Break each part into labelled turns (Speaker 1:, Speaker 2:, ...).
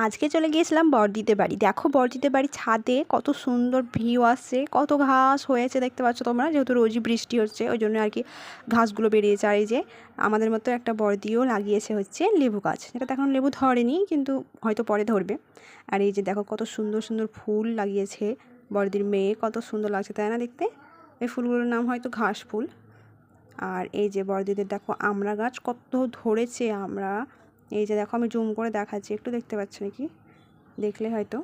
Speaker 1: আজকে চলে গিয়েছিলাম বড়দিদের বাড়ি। দেখো বড়দিদের বাড়ির ছাদে কত সুন্দর ভিউ আসছে, কত ঘাস হয়েছে দেখতে পাচ্ছ তোমরা, যেহেতু রোজই বৃষ্টি হচ্ছে ওই জন্য আর কি ঘাসগুলো বেরিয়েছে। আর এই যে আমাদের মতো একটা বড়দিও লাগিয়েছে হচ্ছে লেবু গাছ, যেটা এখন লেবু ধরেনি কিন্তু হয়তো পরে ধরবে। আর এই যে দেখো কত সুন্দর সুন্দর ফুল লাগিয়েছে বড়দির মেয়ে, কত সুন্দর লাগছে তাই না দেখতে। এই ফুলগুলোর নাম হয়তো ঘাস ফুল। আর এই যে বড়দিদের দেখো আমড়া গাছ কত ধরেছে আমড়া। এই যে দেখো আমি জুম করে দেখাচ্ছি, একটু দেখতে পাচ্ছ নাকি, দেখলে হয়তো।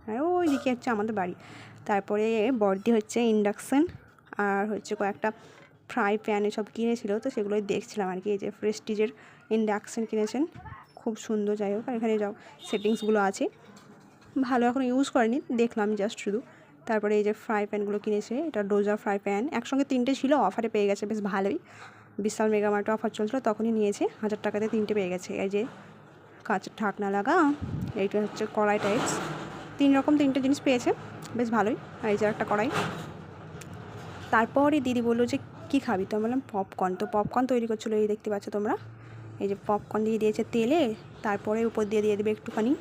Speaker 1: আর ওই দিকে হচ্ছে আমাদের বাড়ি। তারপরে বড়দি হচ্ছে ইন্ডাকশান আর হচ্ছে কয়েকটা ফ্রাই প্যান এসব কিনেছিল, তো সেগুলোই দেখছিলাম আর কি। এই যে প্রেস্টিজের ইন্ডাকশান কিনেছেন, খুব সুন্দর। যাই হোক, আর এখানে যাও সেটিংসগুলো আছে, ভালো এখন ইউজ করেনি, দেখলাম জাস্ট শুধু। তারপরে এই যে ফ্রাই প্যানগুলো কিনেছে, এটা ডোজা ফ্রাই প্যান, একসঙ্গে 3টে ছিল, অফারে পেয়ে গেছে বেশ ভালোই। বিশাল মেগামার্টে অফার চলছিল, তখনই নিয়েছে, 1000 টাকাতে 3টে পেয়ে গেছে। এই যে কাঁচের ঢাকনা লাগা, এইটা হচ্ছে কড়াই টাইপস, 3টে জিনিস পেয়েছে, বেশ ভালোই। আর এই যে একটা কড়াই। তারপরে দিদি বললো যে কী খাবি, তো আমি বললাম পপকর্ন। তো পপকর্ন তৈরি করছিলো, এই দেখতে পাচ্ছ তোমরা। এই যে পপকর্ন দিয়ে দিয়েছে তেলে, তারপরে উপর দিয়ে দেবে একটুখানি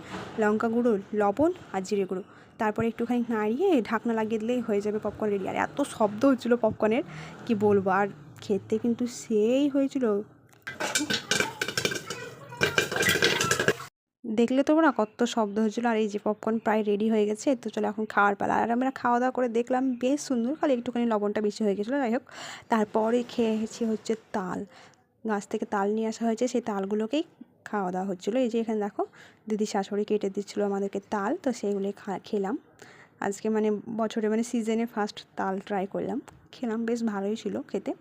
Speaker 1: লঙ্কা গুঁড়ো, লবণ আর জিরে গুঁড়ো। তারপরে একটুখানি নাড়িয়ে ঢাকনা লাগিয়ে দিলেই হয়ে যাবে পপকর্ন রেডি। আর এত শব্দ হচ্ছিলো পপকর্নের কি বলবো, আর খেতে কিন্তু সেই হয়েছিল। দেখলে তোমরা কত শব্দ হয়েছিলো। আর এই যে পপকর্ন প্রায় রেডি হয়ে গেছে, তো চলো এখন খাওয়ার পালা। আর আমরা খাওয়া দাওয়া করে দেখলাম বেশ সুন্দর, খালি একটুখানি লবণটা বেশি হয়ে গেছিলো। যাই হোক, তারপরে খেয়েছি হচ্ছে তাল, গাছ থেকে তাল নিয়ে আসা হয়েছে, সেই তালগুলোকেই খাওয়া দাওয়া হচ্ছিলো। এই যে এখানে দেখো দিদি শাশুড়ি কেটে দিচ্ছিলো আমাদেরকে তাল, তো সেইগুলোই খেলাম আজকে, মানে বছরে মানে সিজনে ফার্স্ট তাল ট্রাই করলাম, খেলাম, বেশ ভালোই ছিল খেতে।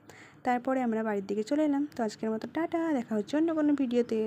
Speaker 1: তারপরে আমরা বাড়ির দিকে চলে এলাম। তো আজকের মতো টাটা, দেখা হচ্ছে অন্য কোনো ভিডিওতে।